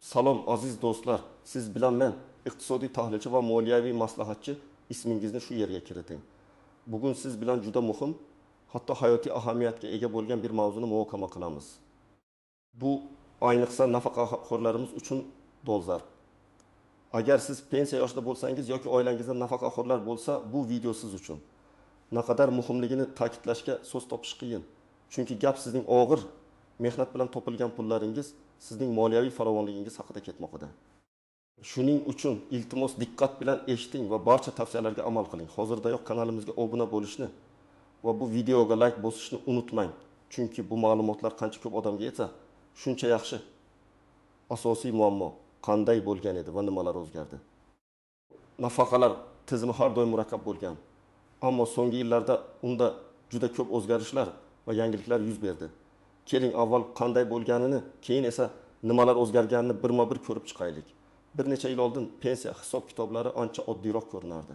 Salom aziz do'stlar, siz bilan men iqtisodiy tahlilchi va moliyaviy maslahatchi ismingizni shu yerga kiriting. Bugun siz bilan juda muhim, hatto hayotiy ahamiyatga ega bo'lgan bir mavzuni muhokama qilamiz. Bu ayniqsa nafaqaxo'rlarimiz uchun dolzarb. Agar siz pensiya yoshida bo'lsangiz yoki oilangizda nafaqaxo'rlar bo'lsa, bu video siz uchun. Naqadar muhimligini ta'kidlashga so'z topish qiyin. Chunki gap sizning og'ir mehnat bilan topilgan pullaringiz sizning moliyaviy farovonligingiz haqida ketmoqda. Shuning uchun iltimos diqqat bilan eshiting va barcha tavsiyalarga amal qiling. Hozirdayoq kanalimizga obuna bo'lishni va bu videoga like bosishni unutmang. Chunki bu ma'lumotlar qancha ko'p odamga yetsa, shuncha yaxshi. Asosiy muammo qanday bo'lgan edi va nimalar o'zgardi? Nafaqalar tizimi har doim murakkab bo'lgan. Ammo so'nggi yillarda unda juda ko'p o'zgarishlar va yangiliklar yuz berdi. Keling avval qanday bo'lganini, keyin esa nimalar o'zgarganini birma-bir ko'rib chiqaylik. Bir necha yil oldin pensiya hisob kitoblari ancha oddiyroq ko'rinardi.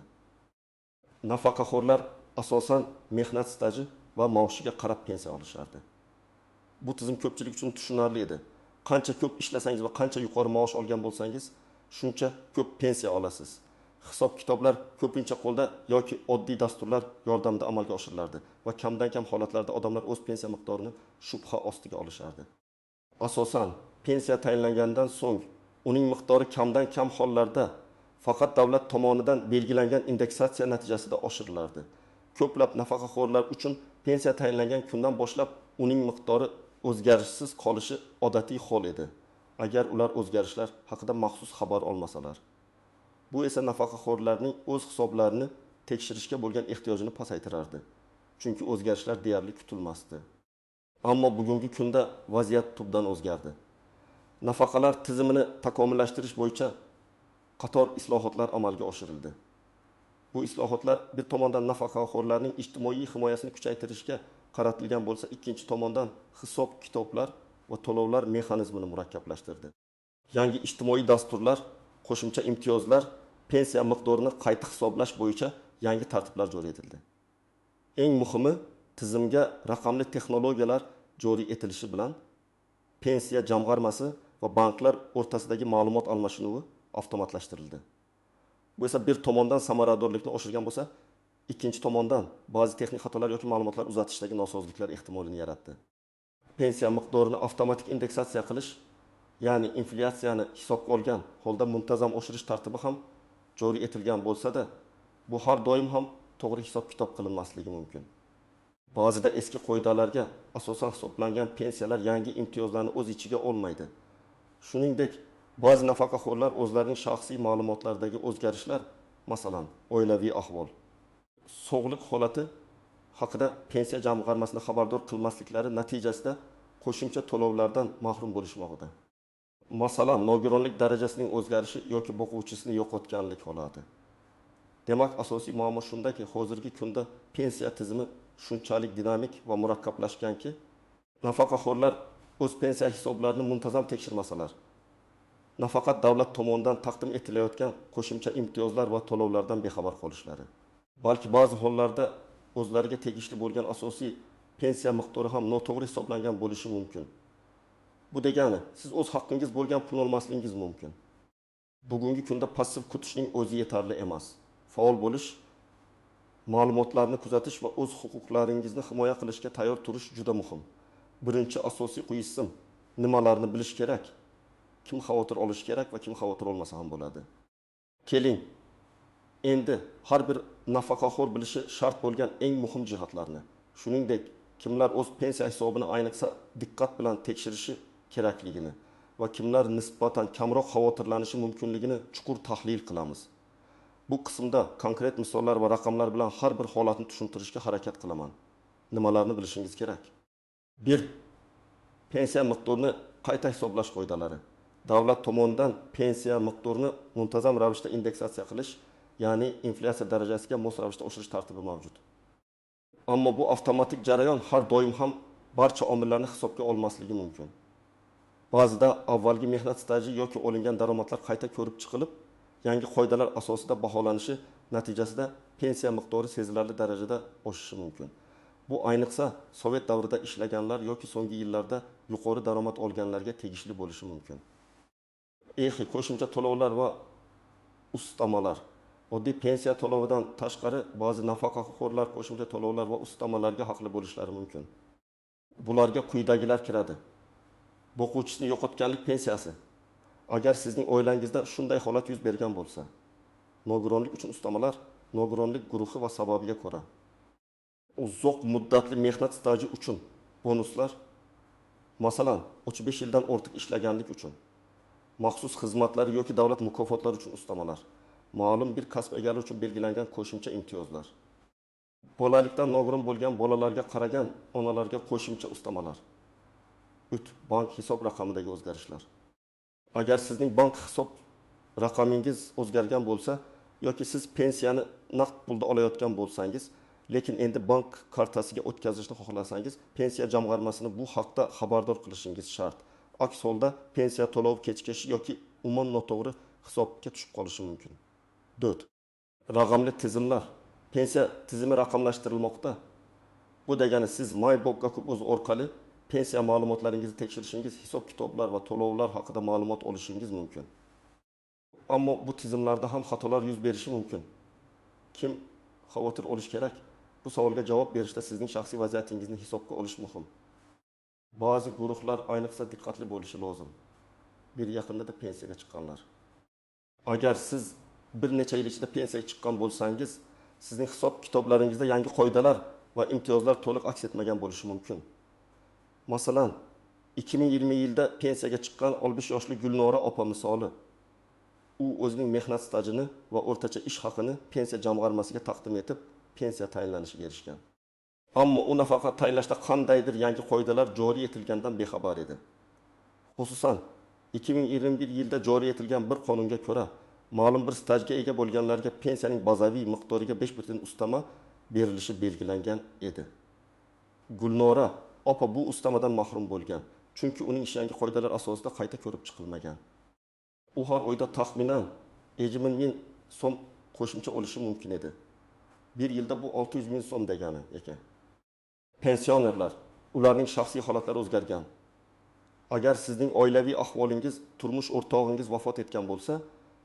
Nafaqaxo'rlar asosan mehnat staji va maoshiga qarab pensiya olishardi. Bu tizim ko'pchilik uchun tushunarli edi. Qancha ko'p ishlasangiz va qancha yuqori maosh olgan bo'lsangiz, shuncha ko'p pensiya olasiz. Hisob kitoblar ko'pincha qo'lda yoki oddiy dasturlar yordamida amalga oshirilardi va kamdan-kam holatlarda odamlar o'z pensiya miqdorini shubha ostiga olishardi. Asosan pensiya tayinlangandan so'ng uning miqdori kamdan-kam hollarda faqat davlat tomonidan belgilangan indeksatsiya natijasida oshirilardi. Ko'plab nafaqaxo'rlar uchun pensiya tayinlangan kundan boshlab uning miqdori o'zgarishsiz qolishi odatiy hol edi, agar ular o'zgarishlar haqida maxsus xabar olmasalar. Bu esa nafaqaxo'rlarning o'z hisoblarini tekshirishga bo'lgan ehtiyojini pasaytirardi. Chunki o'zgarishlar deyarli kutilmasdi. Ammo bugungi kunda vaziyat tubdan o'zgardi. Nafaqalar tizimini takomillashtirish bo'yicha qator islohotlar amalga oshirildi. Bu islohotlar bir tomondan nafaqaxo'rlarning ijtimoiy himoyasini kuchaytirishga qaratilgan bo'lsa, ikkinchi tomondan hisob kitoblar va to'lovlar mexanizmini murakkablashtirdi. Yangi ijtimoiy dasturlar, qo'shimcha imtiyozlar, pensiya miqdorini qayta hisoblash bo'yicha yangi tartiblar joriy etildi. Eng muhimi, tizimga raqamli texnologiyalar joriy etilishi bilan pensiya jamg'armasi va banklar o'rtasidagi ma'lumot almashinuvi avtomatlashtirildi. Bu esa bir tomondan samaradorlikni oshirgan bo'lsa, ikkinchi tomondan ba'zi texnik xatolar yoki ma'lumotlar uzatishdagi nosozliklar ehtimolini yaratdi. Pensiya miqdorini avtomatik indeksatsiya qilish, ya'ni inflyatsiyani hisobga olgan holda muntazam oshirish tartibi ham joriy etilgan bo'lsa-da, bu har doim ham to'g'ri hisob-kitob qilinmasligi mumkin. Ba'zida eski qoidalarga asosan hisoblangan pensiyalar yangi imtiyozlarni o'z ichiga olmaydi. Shuningdek, ba'zi nafaqaxo'rlar o'zlarining shaxsiy ma'lumotlaridagi o'zgarishlar, masalan, oilaviy ahvol, sog'liq holati haqida pensiya jamg'armasini xabardor qilmasliklari natijasida qo'shimcha to'lovlardan mahrum bo'lishmoqda. Masalan, nogironlik darajasining o'zgarishi yoki boquvchisini yo'qotganlik holati. Demak, asosiy muammo shundaki, hozirgi kunda pensiya tizimi shunchalik dinamik va murakkablashganki, nafaqaxo'rlar o'z pensiya hisoblarini muntazam tekshirmasalar, nafaqat davlat tomonidan taqdim etilayotgan qo'shimcha imtiyozlar va to'lovlardan bexabar qolishlari, balki ba'zi hollarda o'zlariga tegishli bo'lgan asosiy pensiya miqdori ham noto'g'ri hisoblangan bo'lishi mumkin. Bu degani, siz o'z haqqingiz bo'lgan pul olmasligingiz mumkin. Bugungi kunda passiv kutishning o'zi yetarli emas. Faol bo'lish, ma'lumotlarni kuzatish va o'z huquqlaringizni himoya qilishga tayyor turish juda muhim. Birinchi asosiy qo'yishim, nimalarni bilish kerak, kim xavotir olish kerak va kim xavotir olmasa ham bo'ladi. Keling, endi har bir nafaqaxo'r bilishi shart bo'lgan eng muhim jihatlarni, shuningdek, kimlar o'z pensiya hisobini ayniqsa diqqat bilan tekshirishi kerakligini va kimlar nisbatan kamroq xavotirlanishi mumkinligini chuqur tahlil qilamiz. Bu qismda konkret misollar va raqamlar bilan har bir holatni tushuntirishga harakat qilaman. Nimalarni bilishingiz kerak? 1. Pensiya miqdorini qayta hisoblash qoidalari. Davlat tomonidan pensiya miqdorini muntazam ravishda indeksatsiya qilish, ya'ni inflyatsiya darajasiga mos ravishda oshirish tartibi mavjud. Ammo bu avtomatik jarayon har doim ham barcha omillarni hisobga olmasligi mumkin. Ba'zida avvalgi mehnat staji yoki olingan daromadlar qayta ko'rib chiqilib, yangi qoidalar asosida baholanishi natijasida pensiya miqdori sezilarli darajada oshishi mumkin. Bu ayniqsa Sovet davrida ishlaganlar yoki so'nggi yillarda yuqori daromad olganlarga tegishli bo'lishi mumkin. qo'shimcha to'lovlar va ustamalar. Oddiy pensiya to'lovidan tashqari ba'zi nafaqaxo'rlar qo'shimcha to'lovlar va ustamalarga haqli bo'lishlari mumkin. Bularga quyidagilar kiradi. Boquvchisini yo'qotganlik pensiyasi. Agar sizning oilangizda shunday holat yuz bergan bo'lsa, nogironlik uchun ustamalar, nogironlik guruhi va sababiga ko'ra. Uzoq muddatli mehnat staji uchun bonuslar, masalan, 35 yildan ortiq ishlaganlik uchun, maxsus xizmatlar yoki davlat mukofotlari uchun ustamalar, ma'lum bir kasb egalari uchun belgilangan qo'shimcha imtiyozlar. Bolalikdan nogiron bo'lgan bolalarga qaragan onalarga qo'shimcha ustamalar. Bank hisob raqamidagi o'zgarishlar. Agar sizning bank hisob raqamingiz o'zgargan bo'lsa yoki siz pensiyani naqd pulda olayotgan bo'lsangiz, lekin endi bank kartasiga o'tkazishni xohlasangiz, pensiya jamg'armasini bu haqda xabardor qilishingiz shart. Aks holda pensiya to'lovi kechikishi yoki umuman noto'g'ri hisobga tushib qolishi mumkin. 4. Raqamli tizimlar. Pensiya tizimi raqamlashtirilmoqda. Bu degani siz MyBog'Oz orqali pensiya ma'lumotlaringizni tekshirishingiz, hisob-kitoblar va to'lovlar haqida ma'lumot olishingiz mumkin. Ammo bu tizimlarda ham xatolar yuz berishi mumkin. Kim xavotir olish kerak? Bu savolga javob berishda sizning shaxsiy vaziyatingizni hisobga olish muhim. Ba'zi guruhlar ayniqsa diqqatli bo'lishi lozim. Bir yaqinda pensiyaga chiqqanlar. Agar siz bir necha yil ichida pensiyaga chiqqan bo'lsangiz, sizning hisob-kitoblaringizda yangi qoidalar va imtiyozlar to'liq aks etmagan bo'lishi mumkin. Masalan, 2020 yilda pensiyaga chiqqan 15 yoshli Gulnora opa misoli. U o'zining mehnat stajini va o'rtacha ish haqini pensiya jamg'armasiga taqdim etib, pensiya tayinlanishiga erishgan. Ammo u nafaqa tayinlashda qandaydir yangi qoidalar joriy etilgandan bexabar edi. Xususan, 2021 yilda joriy etilgan bir qonunga ko'ra, ma'lum bir stajga ega bo'lganlarga pensiyaning bazaviy miqdoriga 5% ustama berilishi belgilangan edi. Gulnora opa bu ustamadan mahrum bo'lgan, chunki uning ishi yangi qoidalar asosida qayta ko'rib chiqilmagan. U har oyda taxminan 20 ming so'm qo'shimcha olishi mumkin edi. Bir yilda bu 600 ming so'm degani ekan. Pensionerlar, ularning shaxsiy holatlari o'zgargan. Agar sizning oilaviy ahvolingiz, turmush o'rtog'ingiz vafot etgan bo'lsa,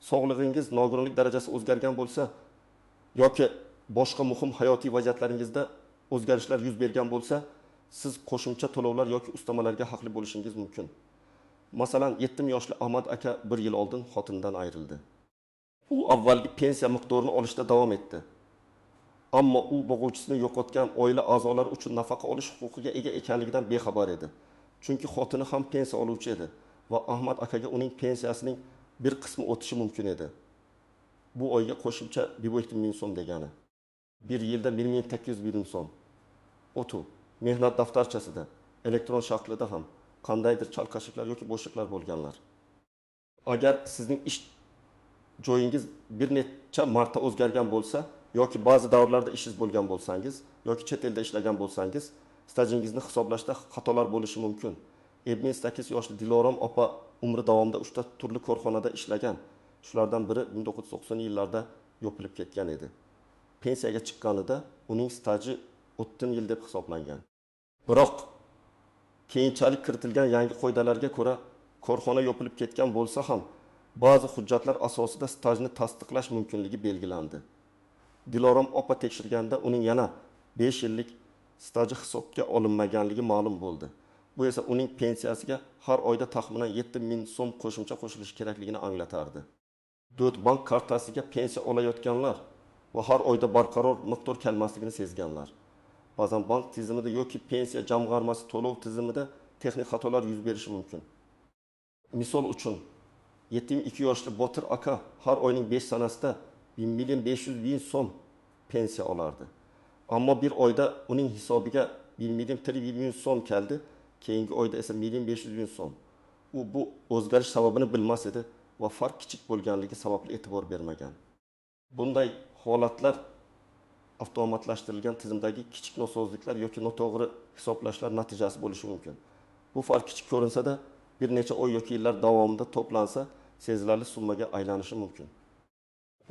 sog'lig'ingiz, nogironlik darajasi o'zgargan bo'lsa yoki boshqa muhim hayotiy vaziyatlaringizda o'zgarishlar yuz bergan bo'lsa, siz qo'shimcha to'lovlar yoki ustamalarga haqli bo'lishingiz mumkin. Masalan, 70 yoshli Ahmad aka 1 yil oldin xotinidan ayrildi. U avvalgi pensiya miqdorini olishda davom etdi. Ammo u boquvchisini yo'qotgan oila a'zolari uchun nafaqa olish huquqiga ega ekanligidan bexabar edi. Chunki xotini ham pensiya oluvchi edi va Ahmad akaga uning pensiyasining bir qismi o'tishi mumkin edi. Bu oyga qo'shimcha 1 ming so'm degani. Bir yilda 1800 ming so'm. Mehnat daftarchasida, elektron shaklida ham qandaydir chalkashliklar yoki bo'shliqlar bo'lganlar. Agar sizning ish joyingiz bir necha marta o'zgargan bo'lsa yoki ba'zi davrlarda ishingiz bo'lgan bo'lsangiz yoki chet elda ishlagan bo'lsangiz, stajingizni hisoblashda xatolar bo'lishi mumkin. 78 yoshli Dilorom opa umri davomida 3 ta turli korxonada ishlagan. Shulardan biri 1990-yillarda yopilib ketgan edi. Pensiyaga chiqqanida uning staji 30 yil deb hisoblangan. Biroq keyinchalik kiritilgan yangi qoidalarga ko'ra, korxona yopilib ketgan bo'lsa ham, ba'zi hujjatlar asosida stajni tasdiqlash mumkinligi belgilandi. Dilorom opa tekshirganda uning yana 5 yillik staji hisobga olinmaganligi ma'lum bo'ldi. Bu esa uning pensiyasiga har oyda taxminan 7 ming so'm qo'shimcha qo'shilishi kerakligini anglatardi. Bank kartasiga pensiya olayotganlar va har oyda barqaror miqdor kelmasligini sezganlar. Ba'zan bank tizimida yoki pensiya jamg'armasi to'lov tizimida texnik xatolar yuz berishi mumkin. Misol uchun, 72 yoshli Botir aka har oyning 5 sanasida 1.500 ming so'm pensiya olardi. Ammo bir oyda uning hisobiga 1.3 ming so'm keldi, keyingi oyda esa 1.500 ming so'm. U bu o'zgarish sababini bilmas edi va farq kichik bo'lganligi sababli e'tibor bermagan. Bunday holatlar avtomatlashtirilgan tizimdagi kichik nosozliklar yoki noto'g'ri hisoblashlar natijasi bo'lishi mumkin. Bu farq kichik ko'rinsa-da, bir necha oy yoki yillar davomida to'plansa, sezilarli summaga aylanishi mumkin.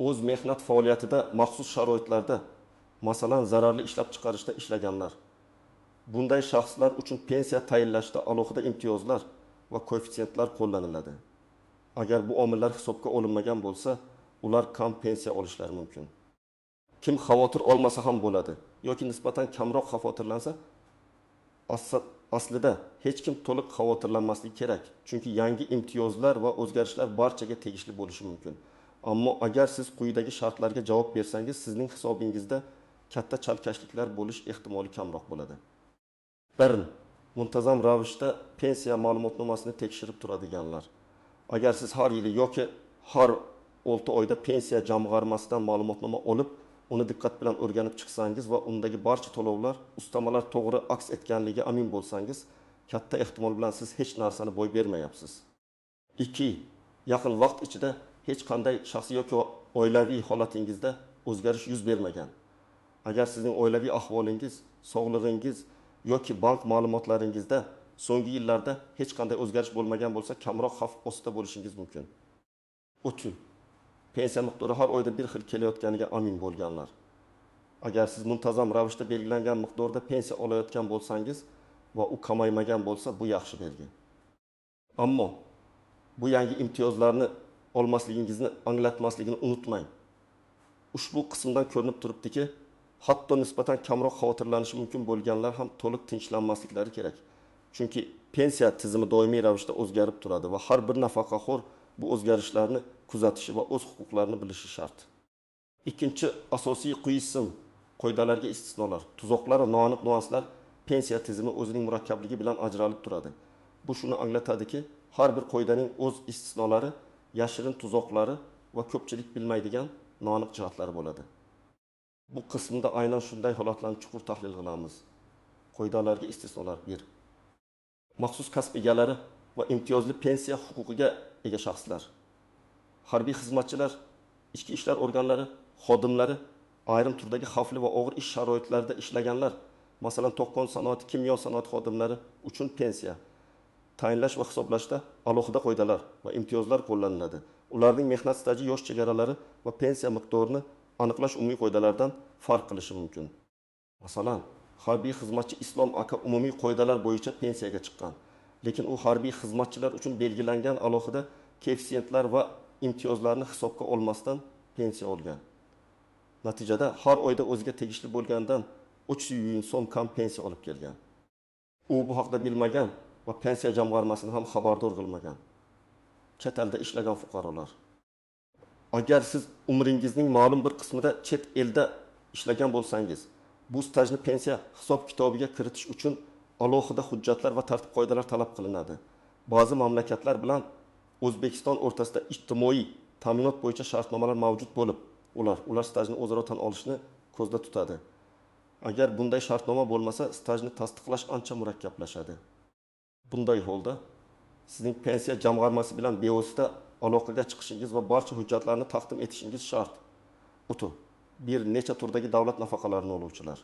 O'z mehnat faoliyatida maxsus sharoitlarda, masalan, zararli ishlab chiqarishda ishlaganlar. Bunday shaxslar uchun pensiya tayinlashda alohida imtiyozlar va koeffitsiyentlar qo'llaniladi. Agar bu omillar hisobga olinmagan bo'lsa, ular kam pensiya olishlari mumkin. Kim xavotir olmasa ham bo'ladi yoki nisbatan kamroq xavotirlansa, aslida hech kim to'liq xavotirlanmasligi kerak. Chunki yangi imtiyozlar va o'zgarishlar barchaga tegishli bo'lishi mumkin. Ammo agar siz quyidagi shartlarga javob bersangiz, sizning hisobingizda katta chalkashliklar bo'lish ehtimoli kamroq bo'ladi. 1. Muntazam ravishda pensiya ma'lumotnomasini tekshirib turadiganlar. Agar siz har yili yoki har 6 oyda pensiya jamg'armasidan ma'lumotnoma olib, uni diqqat bilan o'rganib chiqsangiz va undagi barcha to'lovlar, ustamalar to'g'ri aks etganligiga amin bo'lsangiz, katta ehtimol bilan siz hech narsani boy bermayapsiz. 2. Yaqin vaqt ichida hech qanday shaxsiy yoki oilaviy holatingizda o'zgarish yuz bermagan. Agar sizning oilaviy ahvolingiz, sog'lig'ingiz yoki bank ma'lumotlaringizda so'nggi yillarda hech qanday o'zgarish bo'lmagan bo'lsa, kamroq xavf ostida bo'lishingiz mumkin. 3. Pensiya miqdori har oyda bir xil kelayotganiga amin bo'lganlar. Agar siz muntazam ravishda belgilangan miqdorda pensiya olayotgan bo'lsangiz va u kamaymagan bo'lsa, bu yaxshi belgi. Ammo bu yangi imtiyozlarni olmasligingizni anglatmasligini unutmang. Ushbu qismdan ko'rinib turibdiki, hatto nisbatan kamroq xavotirlanishi mumkin bo'lganlar ham to'liq tinchlanmasliklari kerak. Chunki pensiya tizimi doimiy ravishda o'zgarib turadi va har bir nafaqaxo'r bu o'zgarishlarni kuzatishi va o'z huquqlarini bilishi shart. Ikkinchi asosiy qism qoidalarga istisnolar, tuzoqlar va noaniq nuanslar pensiya tizimi o'zining murakkabligi bilan ajralib turadi. Bu shuni anglatadiki, har bir qoidaning o'z istisnolari, yashirin tuzoqlari va ko'pchilik bilmaydigan noaniq jihatlari bo'ladi. Bu qismda aynan shunday holatlarni chuqur tahlil qilamiz. Qoidalarga istisnolar 1. Maxsus kasb egalari va imtiyozli pensiya huquqiga ega shaxslar. Harbiy xizmatchilar, ichki ishlar organlari xodimlari, ayrim turdagi xavfli va og'ir ish sharoitlarida ishlaganlar, masalan, to'qon sanoati, kimyo sanoati xodimlari uchun pensiya tayinlash va hisoblashda alohida qoidalar va imtiyozlar qo'llaniladi. Ularning mehnat staji, yosh chegaralari va pensiya miqdorini aniqlash umumiy qoidalardan farq qilishi mumkin. Masalan, harbiy xizmatchi Islom aka umumiy qoidalar bo'yicha pensiyaga chiqqan, lekin u harbiy xizmatchilar uchun belgilangan alohida koeffitsiyentlar va imtiyozlarni hisobga olmasdan pensiya olgan. Natijada har oyda o'ziga tegishli bo'lgandan 300 ming so'm kam pensiya olib kelgan. U bu haqda bilmagan va pensiya jamg'armasini ham xabardor qilmagan. Chet elda ishlagan fuqarolar. Agar siz umringizning ma'lum bir qismida chet elda ishlagan bo'lsangiz, bu stajni pensiya hisob kitobiga kiritish uchun alohida hujjatlar va tartib-qoidalar talab qilinadi. Ba'zi mamlakatlar bilan O'zbekiston o'rtasida ijtimoiy ta'minot bo'yicha shartnomalar mavjud bo'lib, ular stajni o'zaro tan olishni ko'zda tutadi. Agar bunday shartnoma bo'lmasa, stajni tasdiqlash ancha murakkablashadi. Bunday holda sizning pensiya jamg'armasi bilan bevosita aloqaga chiqishingiz va barcha hujjatlarni taqdim etishingiz shart. Bir necha turdagi davlat nafaqalarini oluvchilar.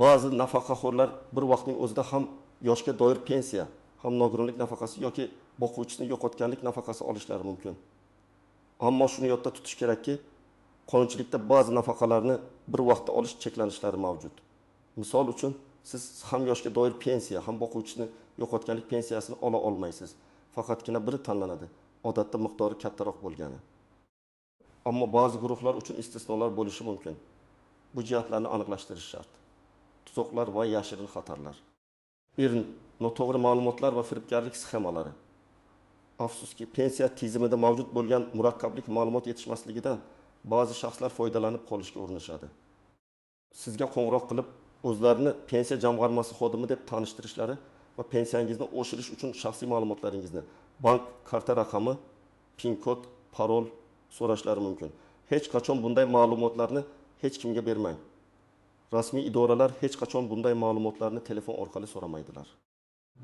Ba'zi nafaqaxo'rlar bir vaqtning o'zida ham yoshga doir pensiya, ham nogironlik nafaqasi yoki boquvchisini yo'qotganlik nafaqasi olishlari mumkin. Ammo shuni yodda tutish kerakki, qonunchilikda ba'zi nafaqalarni bir vaqtda olish cheklanishlari mavjud. Misol uchun, siz ham yoshga doir pensiya, ham boquvchisini yo'qotganlik pensiyasini ola olmaysiz. Faqatgina biri tanlanadi, odatda miqdori kattaroq bo'lgani. Ammo ba'zi guruhlar uchun istisnolar bo'lishi mumkin. Bu jihatlarni aniqlashtirish shart. Tuzoqlar va yashirin xatarlar. Noto'g'ri ma'lumotlar va firibgarlik sxemalari. Afsuski, pensiya tizimida mavjud bo'lgan murakkablik ma'lumot yetishmasligidan ba'zi shaxslar foydalanib qolishga urinishadi. Sizga qo'ng'iroq qilib, o'zlarini pensiya jamg'armasi xodimi deb tanishtirishlari va pensiyangizni oshirish uchun shaxsiy ma'lumotlaringizni, bank karta raqami, PIN kod, parol so'rashlari mumkin. Hech qachon bunday ma'lumotlarni hech kimga bermang. Rasmiy idoralar hech qachon bunday ma'lumotlarni telefon orqali so'ramaydilar.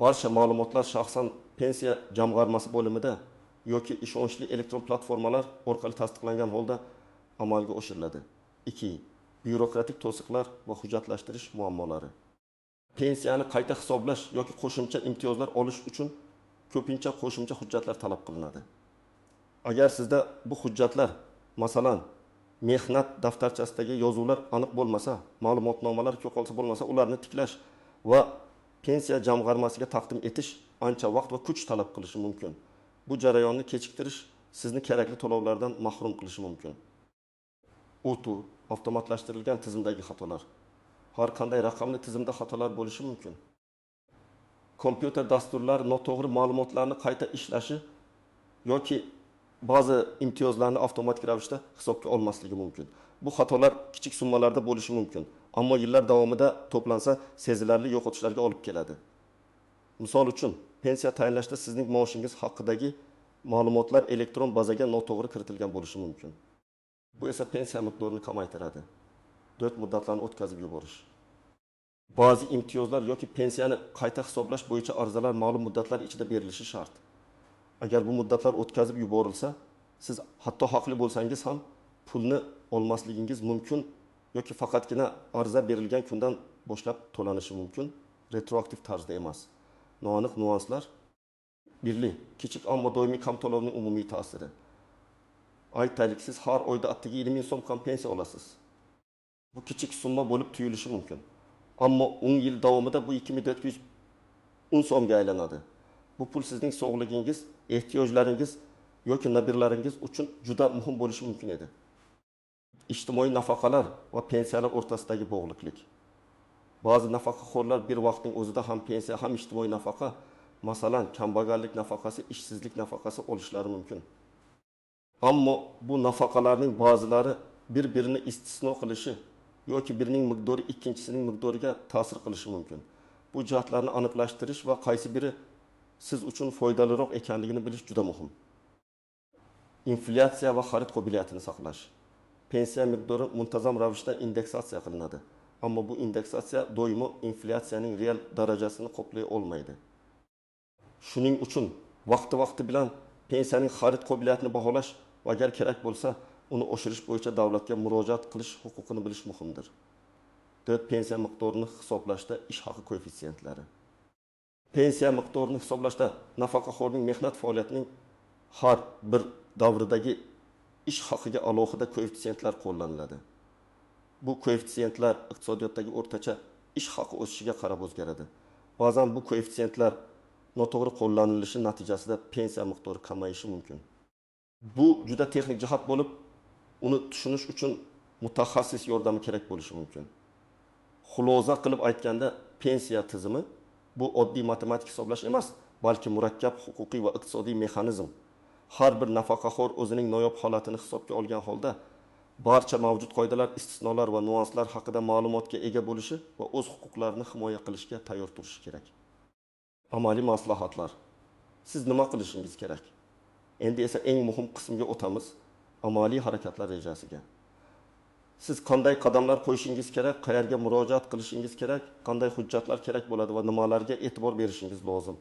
Barcha ma'lumotlar shaxsan pensiya jamg'armasi bo'limida yoki ishonchli elektron platformalar orqali tasdiqlangan holda amalga oshiriladi. 2. Byurokratik to'siqlar va hujjatlashtirish muammolari. Pensiyani qayta hisoblash yoki qo'shimcha imtiyozlar olish uchun ko'pincha qo'shimcha hujjatlar talab qilinadi. Agar sizda bu hujjatlar, masalan, mehnat daftarchasidagi yozuvlar aniq bo'lmasa, ma'lumotnomalar yo'qolsa bo'lmasa, ularni tiklash va pensiya jamg'armasiga taqdim etish ancha vaqt va kuch talab qilishi mumkin. Bu jarayonni kechiktirish sizni kerakli to'lovlardan mahrum qilishi mumkin. O'tu, avtomatlashtirilgan tizimdagi xatolar. Har qanday raqamli tizimda xatolar bo'lishi mumkin. Kompyuter dasturlari noto'g'ri ma'lumotlarni qayta ishlashi yoki ba'zi imtiyozlarni avtomatik ravishda hisobga olmasligi mumkin. Bu xatolar kichik summalarda bo'lishi mumkin, ammo yillar davomida to'plansa sezilarli yo'qotishlarga olib keladi. Misol uchun, pensiya tayinlashda sizning maoshingiz haqidagi ma'lumotlar elektron bazaga noto'g'ri kiritilgan bo'lishi mumkin. Bu esa pensiya miqdorini kamaytiradi. 4 muddatlarni o'tkazib yuborish. Ba'zi imtiyozlar yoki pensiyani qayta hisoblash bo'yicha arizalar ma'lum muddatlar ichida berilishi shart. Agar bu muddatlar o'tkazib yuborilsa, siz hatto haqli bo'lsangiz ham pulni olmasligingiz mumkin yoki faqatgina ariza berilgan kundan boshlab to'lanishi mumkin, retroaktiv tarzda emas. Noaniq nuanslar. Birli, kichik ammo doimiy kam to'lovning umumiy ta'siri. Aytaylik, siz har oyda atigi 20 ming so'm kam pensiya olasiz. Bu kichik summa bo'lib tuyulishi mumkin. Ammo 10 yil davomida bu 2410 so'mga aylanadi. Bu pul sizning sog'ligingiz, ehtiyojlaringiz yoki nabiralaringiz uchun juda muhim bo'lishi mumkin edi. Ijtimoiy nafaqalar va pensiyalar o'rtasidagi bog'liqlik. Ba'zi nafaqaxo'rlar bir vaqtning o'zida ham pensiya, ham ijtimoiy nafaqa, masalan, kambag'allik nafaqasi, ishsizlik nafaqasi olishlari mumkin. Ammo bu nafaqalarning ba'zilari bir-birini istisno qilishi yoki birining miqdori ikkinchisining miqdoriga ta'sir qilishi mumkin. Bu jihatlarni aniqlashtirish va qaysi biri siz uchun foydaliroq ekanligini bilish juda muhim. Inflyatsiya va xarid qobiliyatini saqlash. Pensiya miqdori muntazam ravishda indeksatsiya qilinadi. Ammo bu indeksatsiya doimo inflyatsiyaning real darajasini qoplay olmaydi. Shuning uchun vaqti bilan pensiyaning xarid qobiliyatini baholash va agar kerak bo'lsa, uni oshirish bo'yicha davlatga murojaat qilish huquqini bilish muhimdir. 4. Pensiya miqdorini hisoblashda ish haqi koeffitsientlari. Pensiya miqdorini hisoblashda nafaqaxo'rning mehnat faoliyatining har bir davridagi ish haqiga alohida koeffitsiyentlar qo'llaniladi. Bu koeffitsiyentlar iqtisodiyotdagi o'rtacha ish haqi o'sishiga qarab o'zgaradi. Ba'zan bu koeffitsiyentlar noto'g'ri qo'llanilishi natijasida pensiya miqdori kamayishi mumkin. Bu juda texnik jihat bo'lib, uni tushunish uchun mutaxassis yordami kerak bo'lishi mumkin. Xulosa qilib aytganda, pensiya tizimi bu oddiy matematik hisoblash emas, balki murakkab huquqiy va iqtisodiy mexanizm. Har bir nafaqaxo'r o'zining noyob holatini hisobga olgan holda barcha mavjud qoidalar, istisnolar va nuanslar haqida ma'lumotga ega bo'lishi va o'z huquqlarini himoya qilishga tayyor turishi kerak. Amaliy maslahatlar. Siz nima qilishingiz kerak? Endi esa eng muhim qismga o'tamiz, amaliy harakatlar rejasiga. Siz qanday qadamlar qo'yishingiz kerak, qayerga murojaat qilishingiz kerak, qanday hujjatlar kerak bo'ladi va nimalarga e'tibor berishingiz lozim.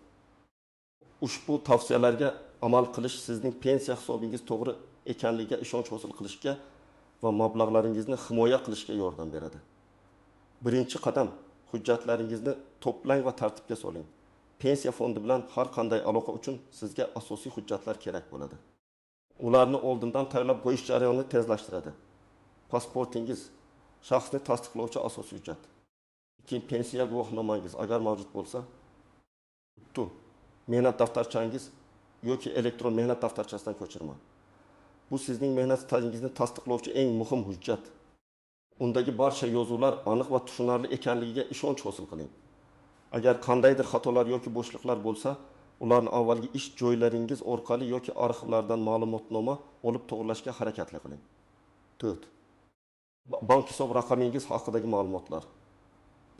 Ushbu tavsiyalarga amal qilish sizning pensiya hisobingiz to'g'ri ekanligiga ishonch hosil qilishga va mablag'laringizni himoya qilishga yordam beradi. Birinchi qadam, hujjatlaringizni to'plang va tartibga soling. Pensiya fondi bilan har qanday aloqa uchun sizga asosiy hujjatlar kerak bo'ladi. Ularni oldindan tayyorlab qo'yish jarayonini tezlashtiradi. Pasportingiz, shaxsni tasdiqlovchi asosiy hujjat. Keyin pensiya guvohnomangiz agar mavjud bo'lsa, mehnat daftarchangiz yoki elektron mehnat daftarchasidan ko'chirma. Bu sizning mehnat stajingizni tasdiqlovchi eng muhim hujjat. Undagi barcha yozuvlar aniq va tushunarli ekanligiga ishonch hosil qiling. Agar qandaydir xatolar yoki bo'shliqlar bo'lsa, ularni avvalgi ish joylaringiz orqali yoki arxivlardan ma'lumotnoma olib to'g'rilashga harakat qiling. 4. Bank hisob raqamingiz haqidagi ma'lumotlar.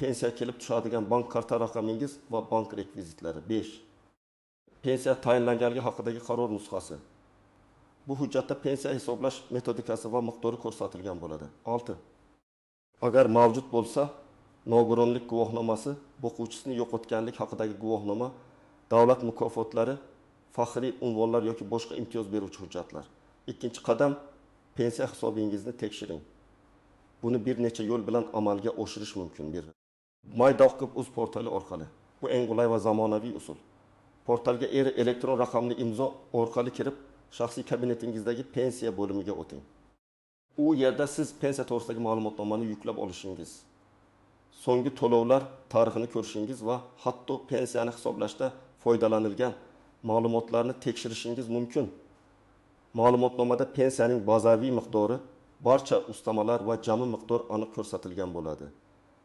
Pensiya kelib tushadigan bank karta raqamingiz va bank rekvizitlari. 5. Pensiya tayinlanganligi haqidagi qaror nusxasi. Bu hujjatda pensiya hisoblash metodikasi va miqdori ko'rsatilgan bo'ladi. 6. Agar mavjud bo'lsa, nogironlik guvohnomasi, o'quvchisini yo'qotganlik haqidagi guvohnoma, davlat mukofotlari, faxriy unvonlar yoki boshqa imtiyoz beruvchi hujjatlar. Ikkinchi qadam, pensiya hisobingizni tekshiring. Buni bir necha yo'l bilan amalga oshirish mumkin. MyDocUp.uz portali orqali. Bu eng qulay va zamonaviy usul. Portalga elektron raqamli imzo orqali kirib, shaxsiy kabinetingizdagi pensiya bo'limiga o'ting. U yerda siz pensiya to'g'risidagi ma'lumotnomani yuklab olishingiz, so'nggi to'lovlar tarixini ko'rishingiz va hatto pensiyani hisoblashda foydalanilgan ma'lumotlarni tekshirishingiz mumkin. Ma'lumotnomada pensiyaning bazaviy miqdori, barcha ustamalar va jami miqdor aniq ko'rsatilgan bo'ladi.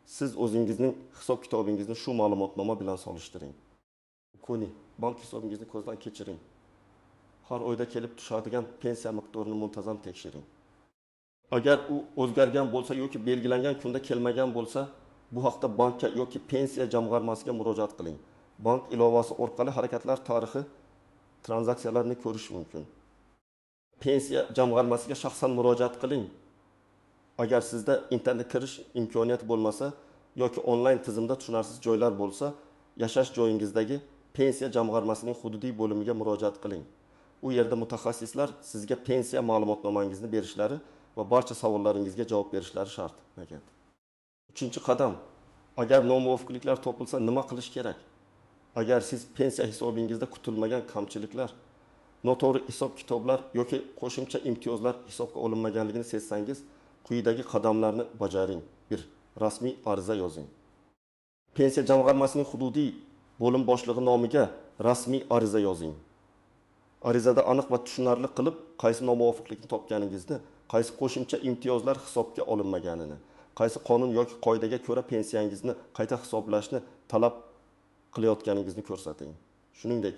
Siz o'zingizning hisob-kitobingizni shu ma'lumotnoma bilan solishtiring. Kuni bank hisobingizni ko'zdan kechiring. Har oyda kelib tushadigan pensiya miqdorini muntazam tekshiring. Agar u o'zgargan bo'lsa yoki belgilangan kunda kelmagan bo'lsa, bu haqda bankka yoki pensiya jamg'armasiga murojaat qiling. Bank ilovasi orqali harakatlar tarixi, tranzaksiyalarni ko'rish mumkin. Pensiya jamg'armasiga shaxsan murojaat qiling. Agar sizda internet kirish imkoniyati bo'lmasa yoki onlayn tizimda tushunarsiz joylar bo'lsa, yashash joyingizdagi pensiya jamg'armasining hududiy bo'limiga murojaat qiling. U yerda mutaxassislar sizga pensiya ma'lumotnomangizni berishlari va barcha savollaringizga javob berishlari shart. Uchinchi qadam, agar nomuvofiqliklar topilsa nima qilish kerak? Agar siz pensiya hisobingizda kutilmagan kamchiliklar, noto'g'ri hisob-kitoblar yoki qo'shimcha imtiyozlar hisobga olinmaganligini sezsangiz, quyidagi qadamlarni bajaring. 1. Rasmiy ariza yozing. Pensiya jamg'armasining hududiy bo'lim boshlig'i nomiga rasmiy ariza yozing. Arizada aniq va tushunarli qilib, qaysi nomuvofiqlikni topganingizni, qaysi qo'shimcha imtiyozlar hisobga olinmaganini, qaysi qonun yoki qoidaga ko'ra pensiyangizni qayta hisoblashni talab qilayotganingizni ko'rsating. Shuningdek,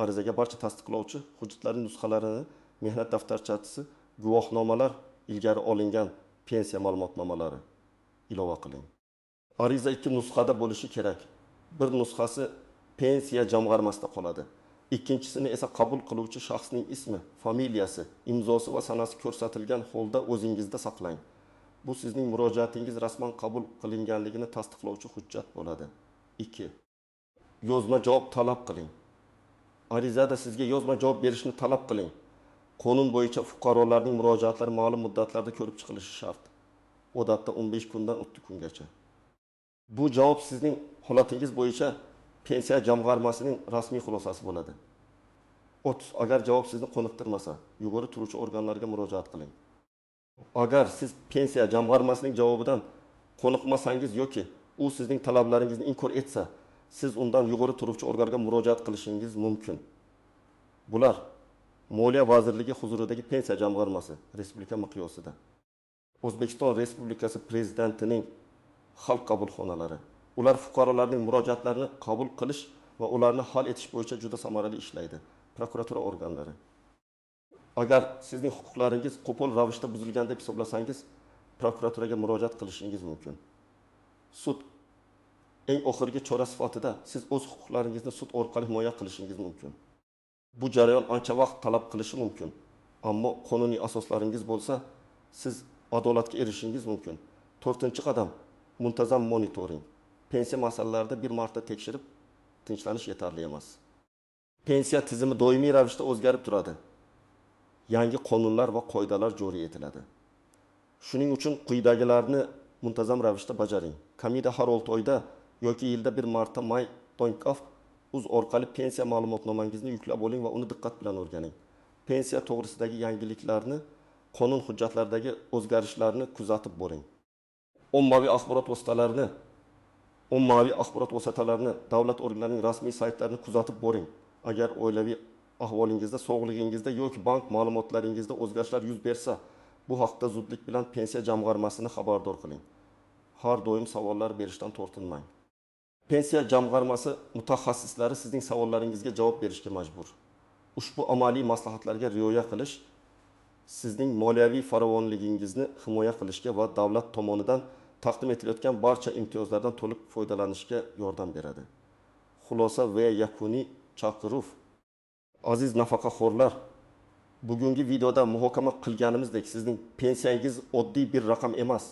arizaga barcha tasdiqlovchi hujjatlarning nusxalarini, mehnat daftarchasi, guvohnomalar, ilgari olingan pensiya ma'lumotnomalari ilova qiling. Ariza 2 nusxada bo'lishi kerak. Bir nusxasi pensiya jamg'armasida qoladi. Ikkinchisini esa qabul qiluvchi shaxsning ismi, familiyasi, imzosi va sanasi ko'rsatilgan holda o'zingizda saqlang. Bu sizning murojaatingiz rasman qabul qilinganligini tasdiqlovchi hujjat bo'ladi. 2. Yozma javob talab qiling. Arizada sizga yozma javob berishni talab qiling. Qonun bo'yicha fuqarolarning murojaatlari ma'lum muddatlarda ko'rib chiqilishi shart. Odatda 15 kundan 30 kungacha. Bu javob sizning holatingiz bo'yicha pensiya jamg'armasining rasmiy xulosasi bo'ladi. 30. Agar javob sizni qoniqtirmasa, yuqori turuvchi organlarga murojaat qiling. Agar siz pensiya jamg'armasining javobidan qoniqmasangiz yoki u sizning talablaringizni inkor etsa, siz undan yuqori turuvchi organga murojaat qilishingiz mumkin. Bular Moliya vazirligi huzuridagi pensiya jamg'armasi respublika miqyosida, O'zbekiston Respublikasi prezidentining xalq qabulxonalari. Ular fuqarolarning murojaatlarini qabul qilish va ularni hal etish bo'yicha juda samarali ishlaydi. Prokuratura organlari. Agar sizning huquqlaringiz qo'pol ravishda buzilgan deb hisoblasangiz, prokuraturaga murojaat qilishingiz mumkin. Sud eng oxirgi chora sifatida siz o'z huquqlaringizni sud orqali himoya qilishingiz mumkin. Bu jarayon ancha vaqt talab qilishi mumkin, ammo qonuniy asoslaringiz bo'lsa, siz adolatga erishishingiz mumkin. 4-qadam, muntazam monitoring. Pensiya masalalarida bir marta tekshirib, tinchlanish yetarli emas. Pensiya tizimi doimiy ravishda o'zgarib turadi. Yangi qonunlar va qoidalar joriy etiladi. Shuning uchun quyidagilarni muntazam ravishda bajaring. Kamida har 6 oyda yoki yilda bir marta uz orqali pensiya ma'lumotnomangizni yuklab oling va uni diqqat bilan o'rganing. Pensiya to'g'risidagi yangiliklarni, qonun hujjatlaridagi o'zgarishlarni kuzatib boring. Ommaviy axborot vositalarini, davlat organlarining rasmiy saytlarini kuzatib boring. Agar oilaviy ahvolingizda, sog'lig'ingizda yoki bank ma'lumotlaringizda o'zgarishlar yuz bersa, bu haqda zudlik bilan pensiya jamg'armasini xabardor qiling. Har doim savollar berishdan tortinmang. Pensiya jamg'armasi mutaxassislari sizning savollaringizga javob berishga majbur. Ushbu amaliy maslahatlarga rioya qilish sizning moliyaviy farovonligingizni himoya qilishga va davlat tomonidan taqdim etilayotgan barcha imtiyozlardan to'liq foydalanishga yordam beradi. Xulosa va yakuniy chaqiruv. Aziz nafaqaxo'rlar, bugungi videoda muhokama qilganimizdek sizning pensiyangiz oddiy bir raqam emas,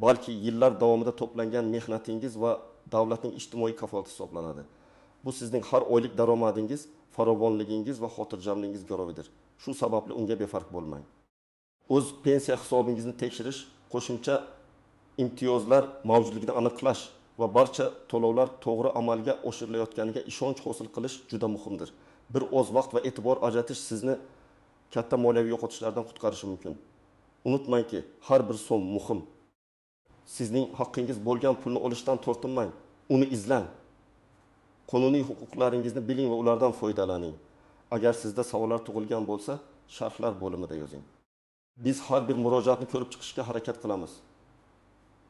balki yillar davomida to'plangan mehnatingiz va davlatning ijtimoiy kafolati hisoblanadi. Bu sizning har oylik daromadingiz, farovonligingiz va xotirjamligingiz garovidir. Shu sababli unga befarq bo'lmang. O'z pensiya hisobingizni tekshirish, qo'shimcha imtiyozlar mavjudligini aniqlash va barcha to'lovlar to'g'ri amalga oshirilayotganiga ishonch hosil qilish juda muhimdir. Bir oz vaqt va e'tibor ajratish sizni katta moliyaviy yo'qotishlardan qutqarishi mumkin. Unutmangki, har bir so'm muhim. Sizning haqqingiz bo'lgan pulni olishdan tortinmang, uni izlang. Qonuniy huquqlaringizni biling va ulardan foydalaning. Agar sizda savollar tug'ilgan bo'lsa, sharhlar bo'limida yozing. Biz har bir murojaatni ko'rib chiqishga harakat qilamiz.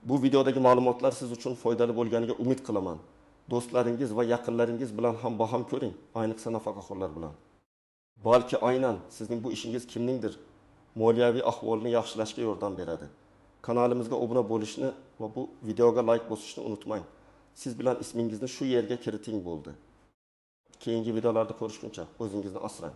Bu videodagi ma'lumotlar siz uchun foydali bo'lganiga umid qilaman. Do'stlaringiz va yaqinlaringiz bilan ham baham ko'ring, ayniqsa nafaqaxo'rlar bilan. Balki aynan sizning bu ishingiz kimningdir moliyaviy ahvolini yaxshilashga yordam beradi. Kanalimizga obuna bo'lishni va bu videoga like bosishni unutmang. Siz bilan ismingizni shu yerga kiriting bo'ldi. Keyingi videolarda ko'rishguncha o'zingizni asrang.